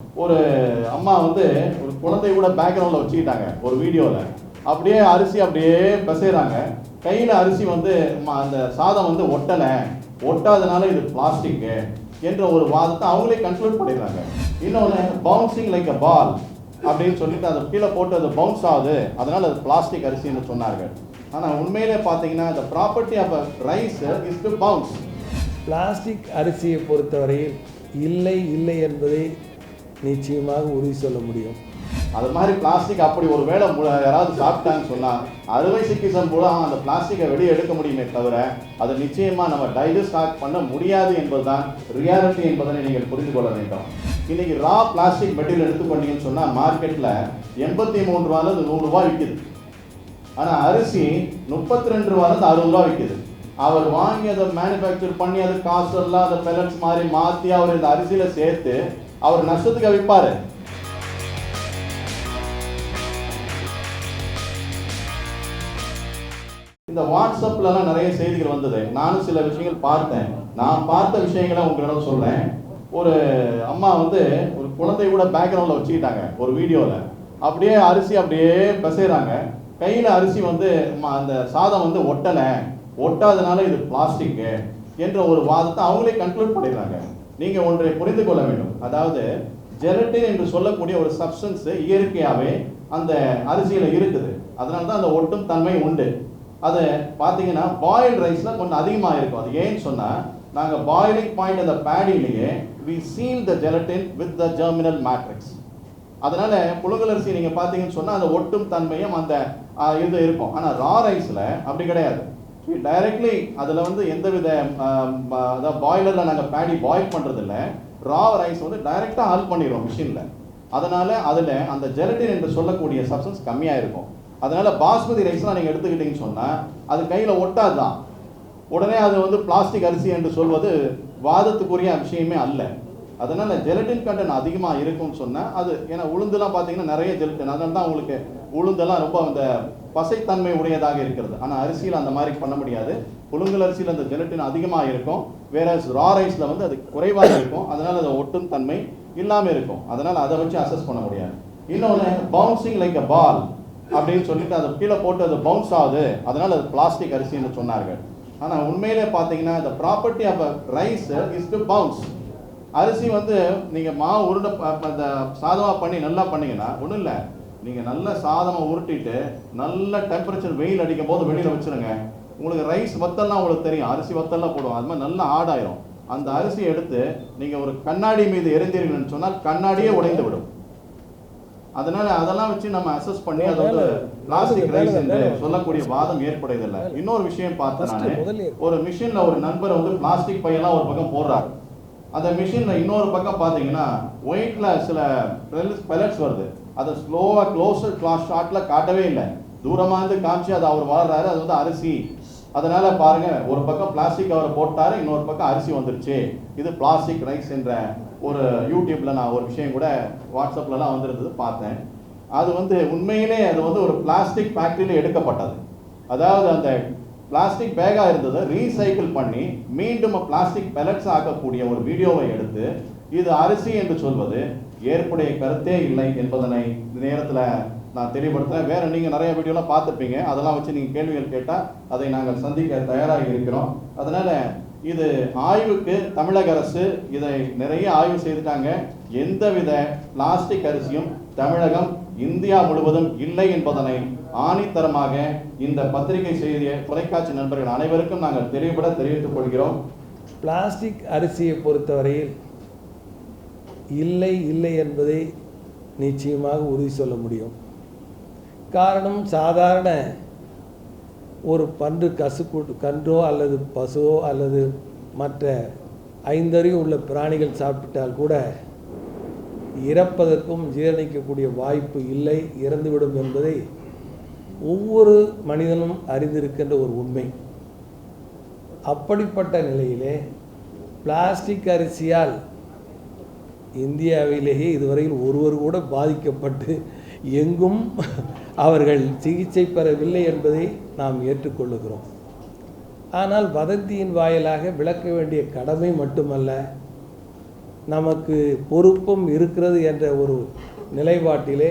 ஒரு அம்மா வந்து ஒரு குழந்தை கூட பேக்ரவுண்டில் வச்சுக்கிட்டாங்க ஒரு வீடியோவில். அப்படியே அரிசி அப்படியே பிசைறாங்க. கையில் அரிசி வந்து அந்த சாதம் வந்து ஒட்டாதனால இது பிளாஸ்டிக்கு என்ற ஒரு வாதத்தை அவங்களே கன்க்ளூட் பண்ணிடுறாங்க. இன்னொன்று பவுன்சிங் லைக் அ பால் அப்படின்னு சொல்லிட்டு அதை கீழே போட்டு அது பவுன்ஸ் ஆகுது, அதனால் அது பிளாஸ்டிக் அரிசின்னு சொன்னார்கள். ஆனால் உண்மையிலே பார்த்தீங்கன்னா the property of a rice is to bounce. Plastic அரிசியை பொறுத்தவரையில் இல்லை என்பதை நிச்சயமாக உறுதி சொல்ல முடியும். அது மாதிரி பிளாஸ்டிக் அப்படி ஒரு வேளை யாராவது சாப்பிட்டாங்கன்னு சொன்னால் அறுவை சிகிச்சை மூலம் அந்த பிளாஸ்டிக்கை வெளியே எடுக்க முடியுமே தவிர அதை நிச்சயமாக நம்ம டைஜஸ்ட் பண்ண முடியாது என்பதுதான் ரியாலிட்டி என்பதனை நீங்கள் புரிந்து கொள்ள வேண்டும். இன்னைக்கு ரா பிளாஸ்டிக் மெட்டீரியல் எடுத்துக்கொண்டீங்கன்னு சொன்னால் மார்க்கெட்டில் 83 ரூபாயிலிருந்து 100 ரூபாய் விற்கிது. ஆனால் அரிசி 32 ரூபாயிலிருந்து 60 ரூபா விற்கிது. அவர் வாங்கி அதை மேனுஃபேக்சர் பண்ணி அது காசு எல்லாம் அதை பெலட்ஸ் மாதிரி மாற்றி அவர் இந்த அரிசியில் சேர்த்து அவர் நஷ்டத்துக்கு விற்பாரு. இந்த வாட்ஸ்அப்லலாம் நிறைய செய்திகள் வந்தது. நானும் சில விஷயங்கள் பார்த்தேன். நான் பார்த்த விஷயங்களை உங்களிடம் சொல்றேன். ஒரு அம்மா வந்து ஒரு குழந்தை கூட பேக்ரவுண்டில் வச்சுக்கிட்டாங்க ஒரு வீடியோவில். அப்படியே அரிசி அப்படியே பிசைறாங்க. கையில் அரிசி வந்து அந்த சாதம் வந்து ஒட்டாதனால இது பிளாஸ்டிக்கு என்ற ஒரு வாதத்தை அவங்களே கன்க்ளூட் பண்ணிடுறாங்க. நீங்கள் ஒன்றை புரிந்து கொள்ள வேண்டும். அதாவது ஜெலட்டின் என்று சொல்லக்கூடிய ஒரு சப்ஸ்டன்ஸ் இயற்கையாகவே அந்த அரிசியில் இருக்குது. அதனால தான் அந்த ஒட்டும் தன்மை உண்டு. அது பார்த்தீங்கன்னா பாயில்டு ரைஸில் கொஞ்சம் அதிகமாக இருக்கும். அது ஏன்னு சொன்னால் நாங்கள் பாயிலிங் பாயிண்ட் அந்த பேடிலேயே we seal the gelatin with the germinal matrix. அதனால் புழுங்கல் அரிசி நீங்கள் பார்த்தீங்கன்னு சொன்னால் அந்த ஒட்டும் தன்மையும் அந்த இது இருக்கும். ஆனால் ரா ரைஸில் அப்படி கிடையாது. டைரக்ட்லி அதில் வந்து எந்தவித அதாவது பாய்லரில் நாங்கள் பேடி பாயில் பண்ணுறதில்ல. ரா ரைஸ் வந்து டைரெக்டாக ஆல் பண்ணிடுவோம் மிஷினில். அதனால் அதில் அந்த ஜெலட்டின் என்று சொல்லக்கூடிய சப்ஸ்டன்ஸ் கம்மியாக இருக்கும். அதனால் பாஸ்மதி ரைஸ்லாம் நீங்கள் எடுத்துக்கிட்டீங்கன்னு சொன்னால் அது கையில் ஒட்டாது தான். உடனே அது வந்து பிளாஸ்டிக் அரிசி என்று சொல்வது வாதத்துக்குரிய விஷயமே அல்ல. அதனால் ஜெலட்டின் கண்டென்ட் அதிகமாக இருக்கும்னு சொன்னால் அது ஏன்னா உளுந்துலாம் பார்த்தீங்கன்னா நிறைய ஜெலட்டின், அதனால தான் உங்களுக்கு உளுந்தெல்லாம் ரொம்ப அந்த பசைத்தன்மை உடையதாக இருக்கிறது. ஆனால் அரிசியில் அந்த மாதிரி பண்ண முடியாது. புழுங்கல் அரிசியில் அந்த ஜெலட்டின் அதிகமாக இருக்கும், வேற ரா ரைஸில் வந்து அது குறைவாக இருக்கும். அதனால் அது ஒட்டும் தன்மை இல்லாமல் இருக்கும். அதனால் அதை வச்சு அசஸ் பண்ண முடியாது. இன்னொன்று பவுன்சிங் லைக் அ பால் அப்படின்னு சொல்லிட்டு அதை கீழே போட்டு அது பவுன்ஸ் ஆகுது, அதனால் அது பிளாஸ்டிக் அரிசின்னு சொன்னார்கள். ஆனால் உண்மையிலே பார்த்தீங்கன்னா the property of a rice is to bounce. அரிசி வந்து நீங்கள் மாவு உருண்டை அந்த சாதமாக பண்ணி நல்லா பண்ணிங்கன்னா ஒன்றும் இல்லை, நீங்கள் நல்ல சாதமாக உருட்டிட்டு நல்ல டெம்பரேச்சர் வெயில் அடிக்கும் போது வெளியில் வச்சுருங்க. உங்களுக்கு ரைஸ் வத்தல்லாம் உங்களுக்கு தெரியும், அரிசி வத்தல்லாம் போடுவோம். அது மாதிரி நல்லா ஆடாயிரும். அந்த அரிசியை எடுத்து நீங்கள் ஒரு கண்ணாடி மீது எரிந்தீர்கள்னு சொன்னால் கண்ணாடியே உடைந்து விடும். அதனால அதெல்லாம் வச்சு நம்ம அசஸ் பண்ணி அதை வந்து பிளாஸ்டிக் ரைஸ் என்று சொல்லக்கூடிய வாதம் ஏற்படுவதில்லை. இன்னொரு விஷயம் பார்த்தேன் நான், ஒரு மிஷினில் ஒரு நண்பர் வந்து பிளாஸ்டிக் பையெல்லாம் ஒரு பக்கம் போடுறாரு. அந்த மிஷினில் இன்னொரு பக்கம் பார்த்தீங்கன்னா ஒயிட்டில் சில பெலட்ஸ் வருது. அதை ஸ்லோவாக க்ளோஸர் ஷாட்டில் காட்டவே இல்லை, தூரமாக இருந்து காமிச்சு அதை அவர் வளர்றாரு. அது வந்து அரிசி. அதனால பாருங்க, ஒரு பக்கம் பிளாஸ்டிக் கவரை போட்டாரு, இன்னொரு பக்கம் அரிசி வந்துருச்சு. இது பிளாஸ்டிக் ரைஸ் என்ற ஒரு யூடியூப்ல நான் ஒரு விஷயம் கூட வாட்ஸ்அப்லலாம் வந்திருந்தது பார்த்தேன். அது வந்து உண்மையிலே அது வந்து ஒரு பிளாஸ்டிக் ஃபேக்டரியில் எடுக்கப்பட்டது. அதாவது அந்த பிளாஸ்டிக் பேக்காக இருந்ததை ரீசைக்கிள் பண்ணி மீண்டும் பிளாஸ்டிக் பெலட்ஸ் ஆக்கக்கூடிய ஒரு வீடியோவை எடுத்து இது அரிசி என்று சொல்வது ஏற்புடைய கருத்தே இல்லை என்பதனை இந்த நேரத்தில் நான் தெளிவுபடுத்துகிறேன். வேறு நீங்கள் நிறைய வீடியோலாம் பார்த்துருப்பீங்க, அதெல்லாம் வச்சு நீங்கள் கேள்விகள் கேட்டால் அதை நாங்கள் சந்திக்க தயாராக இருக்கிறோம். அதனால் இது ஆய்வுக்கு தமிழக அரசு இதை நிறைய ஆய்வு செய்துட்டாங்க. எந்தவித பிளாஸ்டிக் அரிசியும் தமிழகம் இந்தியா முழுவதும் இல்லை என்பதனை ஆணித்தரமாக இந்த பத்திரிகை செய்திய தொலைக்காட்சி நண்பர்கள் அனைவருக்கும் நாங்கள் தெளிவுபட தெரிவித்துக் கொள்கிறோம். பிளாஸ்டிக் அரிசியை பொறுத்தவரையில் இல்லை என்பதை நிச்சயமாக உறுதி சொல்ல முடியும். காரணம், சாதாரண ஒரு கன்றோ அல்லது பசுவோ அல்லது மற்ற ஐந்தறிவு உள்ள பிராணிகள் சாப்பிட்டால் கூட இறப்பதற்கும் ஜீரணிக்கக்கூடிய வாய்ப்பு இல்லை, இறந்துவிடும் என்பதை ஒவ்வொரு மனிதனும் அறிந்திருக்கின்ற ஒரு உண்மை. அப்படிப்பட்ட நிலையிலே பிளாஸ்டிக் அரிசியால் இந்தியாவிலேயே இதுவரையில் ஒருவர் கூட பாதிக்கப்பட்டு எங்கும் அவர்கள் சிகிச்சை பெறவில்லை என்பதை நாம் ஏற்றுக்கொள்ளுகிறோம். ஆனால் வதந்தியின் வாயிலாக விளக்க வேண்டிய கடமை மட்டுமல்ல, நமக்கு பொறுப்பும் இருக்கிறது என்ற ஒரு நிலைப்பாட்டிலே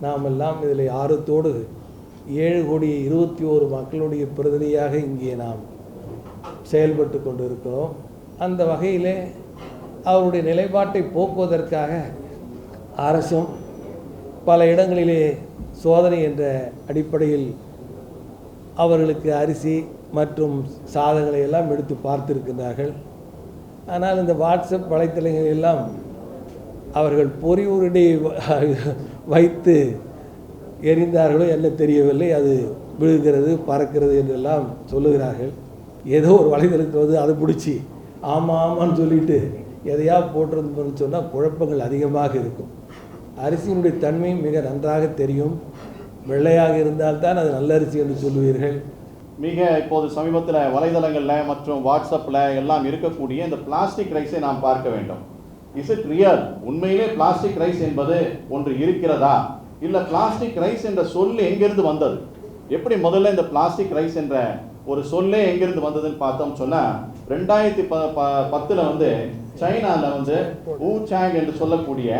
நாம் எல்லாம் இதில் ஆர்வத்தோடு 7,21,00,000 மக்களுடைய பிரதிநிதியாக இங்கே நாம் செயல்பட்டு கொண்டு இருக்கிறோம். அந்த வகையிலே அவருடைய நிலைப்பாட்டை போக்குவதற்காக அரசும் பல இடங்களிலே சோதனை என்ற அடிப்படையில் அவர்களுக்கு அரிசி மற்றும் சாதங்களை எல்லாம் எடுத்து பார்த்திருக்கின்றார்கள். ஆனால் இந்த வாட்ஸ்அப் வலைத்தளங்கள் எல்லாம் அவர்கள் பொறி உருண்டை வைத்து எரிந்தார்களோ என்ன தெரியவில்லை. அது விழுகிறது பறக்கிறது என்றெல்லாம் சொல்லுகிறார்கள். ஏதோ ஒரு வலைதளத்தில் வந்து அதை பிடிச்சி ஆமாம் ஆமான்னு சொல்லிட்டு எதையா போட்டிருந்தோம்னு சொன்னால் குழப்பங்கள் அதிகமாக இருக்கும். அரிசியினுடைய தன்மை மிக நன்றாக தெரியும். வெள்ளையாக இருந்தால்தான் அது நல்ல அரிசி என்று சொல்லுவீர்கள். மிக இப்போது சமீபத்தில் வலைதளங்களில் மற்றும் வாட்ஸ்அப்பில் எல்லாம் இருக்கக்கூடிய இந்த பிளாஸ்டிக் ரைஸை நாம் பார்க்க வேண்டும். Is it real? உண்மையிலே பிளாஸ்டிக் ரைஸ் என்பது ஒன்று இருக்கிறதா? இல்லை பிளாஸ்டிக் ரைஸ் என்ற சொல் எங்கிருந்து வந்தது? எப்படி முதல்ல இந்த பிளாஸ்டிக் ரைஸ் என்ற ஒரு சொல்லே எங்கிருந்து வந்ததுன்னு பார்த்தோம் சொன்னால் 2010 வந்து சைனாவில் வந்து ஊ சாங் என்று சொல்லக்கூடிய,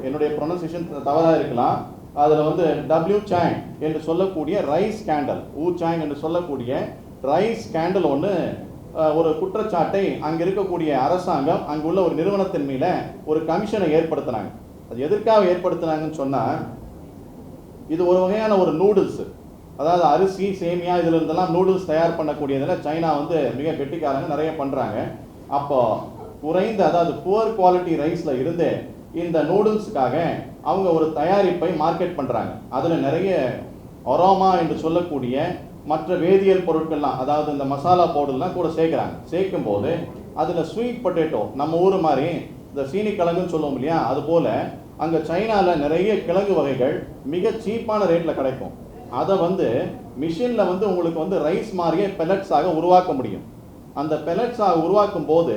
என்னுடைய ப்ரொனன்சியேஷன் தவறாக இருக்கலாம், அதில் வந்து டபிள்யூ சாங் என்று சொல்லக்கூடிய ரைஸ் ஸ்கேண்டல், ஊ சாங் என்று சொல்லக்கூடிய ரைஸ் ஸ்கேண்டல் ஒன்று ஒரு குற்றச்சாட்டை அங்கே இருக்கக்கூடிய அரசாங்கம் அங்குள்ள ஒரு நிறுவனத்தின் மீது ஒரு கமிஷனை ஏற்படுத்தினாங்க. அது எதற்காக ஏற்படுத்தினாங்கன்னு சொன்னால், இது ஒரு வகையான ஒரு நூடுல்ஸ், அதாவது அரிசி சேமியா இதில் இருந்தெல்லாம் நூடுல்ஸ் தயார் பண்ணக்கூடியதில் சைனா வந்து மிக கெட்டிக்காரங்க நிறைய பண்ணுறாங்க. அப்போ குறைந்த, அதாவது புவர் குவாலிட்டி ரைஸில் இருந்து இந்த நூடுல்ஸுக்காக அவங்க ஒரு தயாரிப்பை மார்க்கெட் பண்ணுறாங்க. அதில் நிறைய அரோமா என்று சொல்லக்கூடிய மற்ற வேதியியல் பொருட்கள்லாம், அதாவது இந்த மசாலா பவுடர்லாம் கூட சேர்க்குறாங்க. சேர்க்கும் போது அதில் ஸ்வீட் பொட்டேட்டோ, நம்ம ஊர் மாதிரி இந்த சீனி கிழங்குன்னு சொல்லுவோம் இல்லையா, அதுபோல் அங்கே சைனாவில் நிறைய கிழங்கு வகைகள் மிக சீப்பான ரேட்டில் கிடைக்கும். அதை வந்து மிஷினில் வந்து உங்களுக்கு வந்து ரைஸ் மாதிரியே பெலட்ஸாக உருவாக்க முடியும். அந்த பெலட்ஸாக உருவாக்கும் போது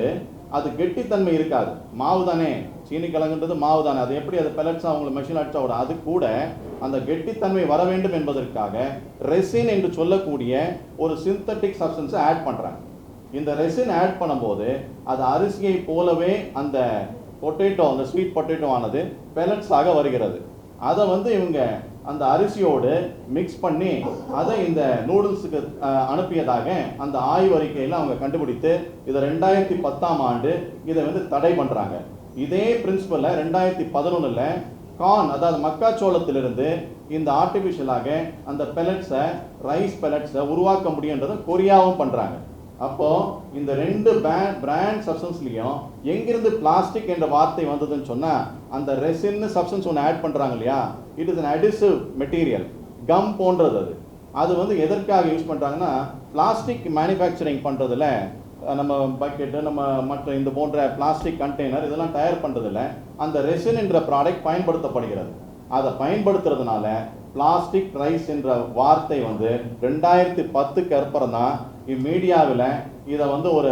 அது கெட்டித்தன்மை இருக்காது. மாவு தானே, சீனி கிழங்குன்றது மாவு தானே, அது எப்படி அது பெலட்ஸாக உங்களுக்கு மிஷின் அடிச்சா விட, அது கூட அந்த கெட்டித்தன்மை வர வேண்டும் என்பதற்காக ரெசின் என்று சொல்லக்கூடிய ஒரு சிந்தட்டிக் சப்ஸ்டன்ஸை ஆட் பண்ணுறாங்க. இந்த ரெசின் ஆட் பண்ணும்போது அது அரிசியை போலவே அந்த பொட்டேட்டோ, அந்த ஸ்வீட் பொட்டேட்டோ ஆனது பெலட்ஸாக வருகிறது. அதை வந்து இவங்க அந்த அரிசியோடு மிக்ஸ் பண்ணி அதை இந்த நூடுல்ஸுக்கு அனுப்பியதாக அந்த ஆய்வறிக்கையில் அவங்க கண்டுபிடித்து இதை 2010ஆம் ஆண்டு இதை வந்து தடை பண்ணுறாங்க. இதே பிரின்சிபலை 2011 கார்ன், அதாவது மக்காச்சோளத்திலிருந்து இந்த ஆர்டிஃபிஷியலாக அந்த பெலட்ஸை, ரைஸ் பெலட்ஸை உருவாக்க முடியுன்றதை கொரியாவும் பண்ணுறாங்க. அப்போது இந்த ரெண்டு பிராண்ட் சப்ஸ்டன்ஸ்லையும் எங்கிருந்து பிளாஸ்டிக் என்ற வார்த்தை வந்ததுன்னு சொன்னால், அந்த ரெசின்னு சப்ஸ்டன்ஸ் ஒன்று ஆட் பண்ணுறாங்க இல்லையா, it is an adhesive material, come போன்றது. அது வந்து எதற்காக யூஸ் பண்ணுறாங்கன்னா, பிளாஸ்டிக் மேனுஃபேக்சரிங் பண்ணுறதுல, நம்ம பக்கெட்டு, நம்ம மற்ற இந்த போன்ற பிளாஸ்டிக் கண்டெய்னர் இதெல்லாம் தயார் பண்ணுறதுல அந்த ரெசின் என்ற ப்ராடக்ட் பயன்படுத்தப்படுகிறது. அதை பயன்படுத்துறதுனால பிளாஸ்டிக் ரைஸ் என்ற வார்த்தை வந்து 2010க்கு அப்புறம் தான் மீடியாவில் இதை வந்து ஒரு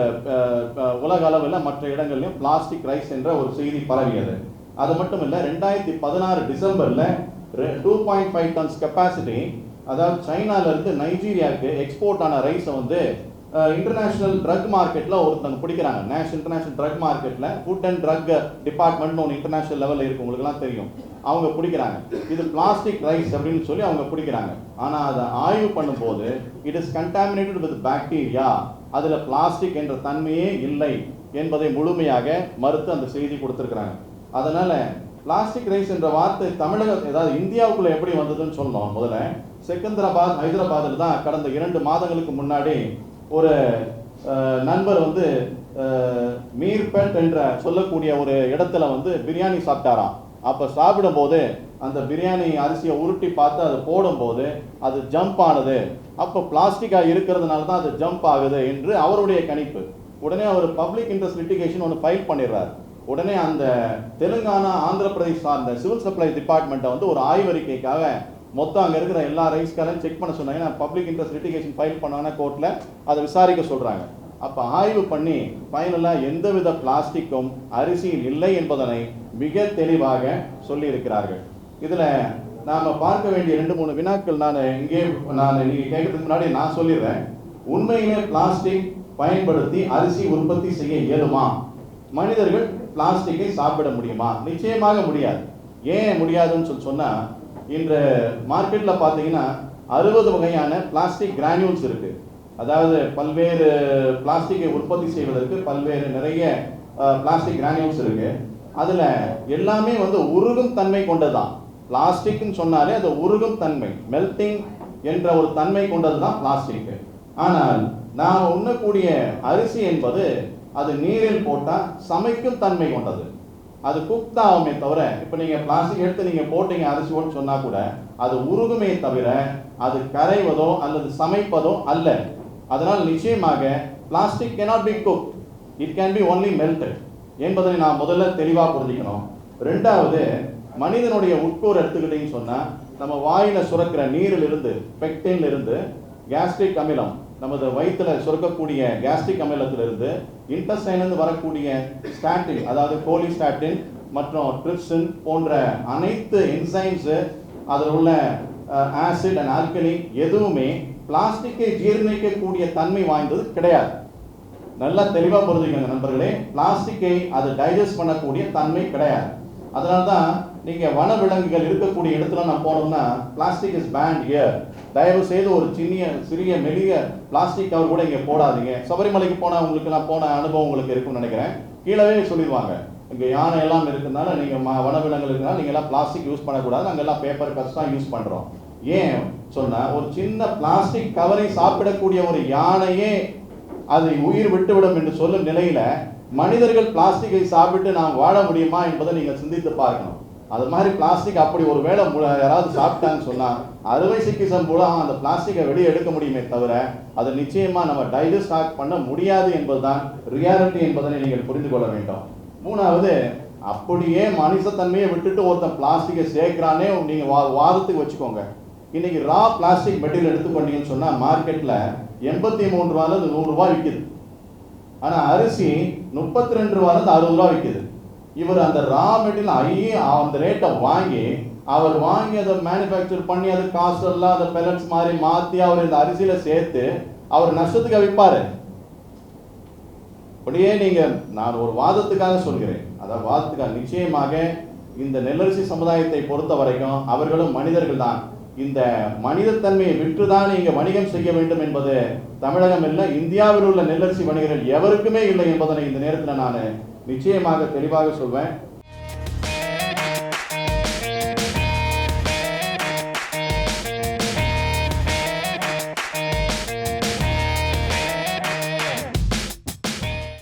உலக அளவில் மற்ற இடங்கள்லையும் பிளாஸ்டிக் ரைஸ் என்ற ஒரு செய்தி பரவியது. அது மட்டும் இல்லை, 2016 டிசம்பரில் 2.5 டன்ஸ் கெப்பாசிட்டி, அதாவது சைனாவிலேருந்து நைஜீரியாவுக்கு எக்ஸ்போர்ட் ஆன ரைஸை வந்து இன்டர்நேஷ்னல் ட்ரக் மார்க்கெட்டில் ஒருத்தவங்க பிடிக்கிறாங்க. இன்டர்நேஷ்னல் ட்ரக் மார்க்கெட்டில் ஃபுட் அண்ட் ட்ரக் டிபார்ட்மெண்ட்னு ஒன்று இன்டர்நேஷ்னல் லெவலில் இருக்குது, உங்களுக்குலாம் தெரியும். அவங்க பிடிக்கிறாங்க, இது பிளாஸ்டிக் ரைஸ் அப்படின்னு சொல்லி அவங்க பிடிக்கிறாங்க. ஆனால் அதை ஆய்வு பண்ணும்போது it is contaminated with bacteria, அதில் பிளாஸ்டிக் என்ற தன்மையே இல்லை என்பதை முழுமையாக மறுத்து அந்த செய்தி கொடுத்துருக்குறாங்க. அதனால் பிளாஸ்டிக் ரைஸ் என்ற வார்த்தை தமிழகம், ஏதாவது இந்தியாவுக்குள்ளே எப்படி வந்ததுன்னு சொல்லணும். முதல்ல செகந்திராபாத், ஹைதராபாத்தில் தான் கடந்த 2 மாதங்களுக்கு முன்னாடி ஒரு நண்பர் வந்து மீர்பேட் என்ற சொல்லக்கூடிய ஒரு இடத்துல வந்து பிரியாணி சாப்பிட்டாராம். அப்போ சாப்பிடும்போது அந்த பிரியாணி அரிசியை உருட்டி பார்த்து அதை போடும்போது அது ஜம்ப் ஆனது. அப்போ பிளாஸ்டிக்காக இருக்கிறதுனால தான் அது ஜம்ப் ஆகுது என்று அவருடைய கணிப்பு. உடனே அவர் பப்ளிக் இன்ட்ரெஸ்ட் லிட்டிகேஷன் ஒன்று ஃபைல் பண்ணிடுறார். உடனே அந்த தெலுங்கானா, ஆந்திர பிரதேஷ் சார்ந்த சிவில் சப்ளை டிபார்ட்மெண்ட்டை வந்து ஒரு ஆய்வறிக்கைக்காக மொத்தம் அங்கே இருக்கிற எல்லா ரைஸ்காரையும் செக் பண்ண சொன்னாங்க. நான் பப்ளிக் இன்ட்ரெஸ்ட் லிட்டிகேஷன் ஃபைல் பண்ணாங்கன்னா கோர்ட்டில் அதை விசாரிக்க சொல்கிறாங்க. அப்போ ஆய்வு பண்ணி ஃபைனலாக எந்தவித பிளாஸ்டிக்கும் அரிசியில் இல்லை என்பதனை மிக தெளிவாக சொல்லி இருக்கிறார்கள். இதில் நாம் பார்க்க வேண்டிய 2-3 வினாக்கள் நான் நீங்கள் கேட்கறதுக்கு முன்னாடி நான் சொல்லிடுறேன். உண்மையிலே பிளாஸ்டிக் பயன்படுத்தி அரிசி உற்பத்தி செய்ய இயலுமா? மனிதர்கள் பிளாஸ்டிக்கை சாப்பிட முடியுமா? நிச்சயமாக முடியாது. ஏன் முடியாதுன்னு சொன்னா, இன்று மார்க்கெட்ல பார்த்தீங்கன்னா 60 வகையான பிளாஸ்டிக் கிரானியூல்ஸ் இருக்கு. அதாவது பல்வேறு பிளாஸ்டிக்கை உற்பத்தி செய்வதற்கு பல்வேறு நிறைய பிளாஸ்டிக் கிரானியூல்ஸ் இருக்கு. அதுல எல்லாமே வந்து உருகும் தன்மை கொண்டதுதான். பிளாஸ்டிக்னு சொன்னாலே அது உருகும் தன்மை, மெல்டிங் என்ற ஒரு தன்மை கொண்டது தான் பிளாஸ்டிக். ஆனால் நாம் உண்ணக்கூடிய அரிசி என்பது அது நீரில் போட்டால் சமைக்கும் தன்மை கொண்டது. அது குக் தான் ஆகுமே தவிர, இப்போ நீங்கள் பிளாஸ்டிக் எடுத்து நீங்கள் போட்டீங்க அரிசியோன்னு சொன்னால் கூட அது உருகுமே தவிர அது கரைவதோ அல்லது சமைப்பதோ அல்ல. அதனால் நிச்சயமாக plastic cannot be cooked, it can be only melted என்பதை நான் முதல்ல தெளிவாக புரிஞ்சுக்கணும். ரெண்டாவது, மனிதனுடைய உட்கூறு எடுத்துக்கிட்டீங்கன்னு சொன்னால், நம்ம வாயில சுரக்கிற நீரிலிருந்து, பெக்டின்ல இருந்து, கேஸ்ட்ரிக் அமிலம் நமது வயிற்றுல சுரக்கக்கூடிய கேஸ்ட்ரிக் அமிலத்திலிருந்து, இன்டெஸ்டைனிலிருந்து வரக்கூடிய ஸ்டாட்டின், அதாவது கோலிஸ்டாட்டின் மற்றும் ட்ரிப்சின் போன்ற அனைத்து என்சைம்ஸ், அதில் உள்ள ஆசிட் அண்ட் ஆல்கலி எதுவுமே பிளாஸ்டிக்கை ஜீரணிக்கக்கூடிய தன்மை வாய்ந்தது கிடையாது. நல்லா தெளிவாக புரிஞ்சுக்கோங்க நண்பர்களே, பிளாஸ்டிக்கை அது டைஜஸ்ட் பண்ணக்கூடிய தன்மை கிடையாது. அதனால தான் நீங்கள் வனவிலங்குகள் இருக்கக்கூடிய இடத்துல நான் போனோம்னா பிளாஸ்டிக் இஸ் பேண்ட் ஹியர், தயவு செய்து ஒரு சிறிய மெலிய பிளாஸ்டிக் கவர் கூட இங்கே போடாதீங்க. சபரிமலைக்கு போனால் உங்களுக்கு நான் போன அனுபவம் உங்களுக்கு இருக்குன்னு நினைக்கிறேன். கீழவே சொல்லிடுவாங்க, இங்கே யானை எல்லாம் இருக்குதுனால நீங்கள் வனவிலங்குகள் இருக்கிறனால நீங்கள் எல்லாம் பிளாஸ்டிக் யூஸ் பண்ணக்கூடாது, நாங்கள் எல்லாம் பேப்பர் கப்ஸ் தான் யூஸ் பண்ணுறோம். ஏன் சொன்னால், ஒரு சின்ன பிளாஸ்டிக் கவரை சாப்பிடக்கூடிய ஒரு யானையே அது உயிர் விட்டுவிடும் என்று சொல்லும் நிலையில மனிதர்கள் பிளாஸ்டிக்கை சாப்பிட்டு நாம் வாழ முடியுமா என்பதை நீங்கள் சிந்தித்து பார்க்கணும். அது மாதிரி பிளாஸ்டிக் அப்படி ஒரு வேளை யாராவது சாப்பிட்டாங்கன்னு சொன்னால் அறுவை சிகிச்சை மூலம் அந்த பிளாஸ்டிக்கை வெளியே எடுக்க முடியுமே தவிர அது நிச்சயமாக நம்ம டைஜஸ்ட் பண்ண முடியாது என்பதுதான் ரியாலிட்டி என்பதனை நீங்கள் புரிந்து கொள்ள வேண்டும். மூணாவது, அப்படியே மனுஷத்தன்மையை விட்டுட்டு ஒருத்தன் பிளாஸ்டிக்கை சேர்க்கிறானே நீங்கள் வாதத்துக்கு வச்சுக்கோங்க. இன்னைக்கு ரா பிளாஸ்டிக் மெட்டீரியல் எடுத்துக்கொண்டீங்கன்னு சொன்னால் மார்க்கெட்டில் 83 ரூபாயிலிருந்து 100 ரூபாய் விற்கிது. ஆனால் அரிசி 32 ரூபாயிலிருந்து 60 ரூபாய் விற்கிது. இவர் அந்த ரா மெட்டீரியல் அந்த ரேட்டை வாங்கி அவர் வாங்கி அதை மேனுஃபேக்சர் பண்ணி அது காசு எல்லாம் அதை பெலட்ஸ் மாதிரி மாற்றி அவர் இந்த அரிசியில் சேர்த்து அவர் நஷ்டத்துக்கு விற்பாரு. அப்படியே நீங்கள், நான் ஒரு வாதத்துக்காக சொல்கிறேன், அதாவது வாதத்துக்காக நிச்சயமாக இந்த நெல்லரிசி சமுதாயத்தை பொறுத்த வரைக்கும் அவர்களும் மனிதர்கள் தான். இந்த மனிதத்தன்மையை விற்றுதான் இங்கே வணிகம் செய்ய வேண்டும் என்பது தமிழகம் இல்லை, இந்தியாவில் உள்ள நெல்லரிசி வணிகர்கள் எவருக்குமே இல்லை என்பதனை இந்த நேரத்தில் நான் நிச்சயமாக தெளிவாக சொல்வேன்.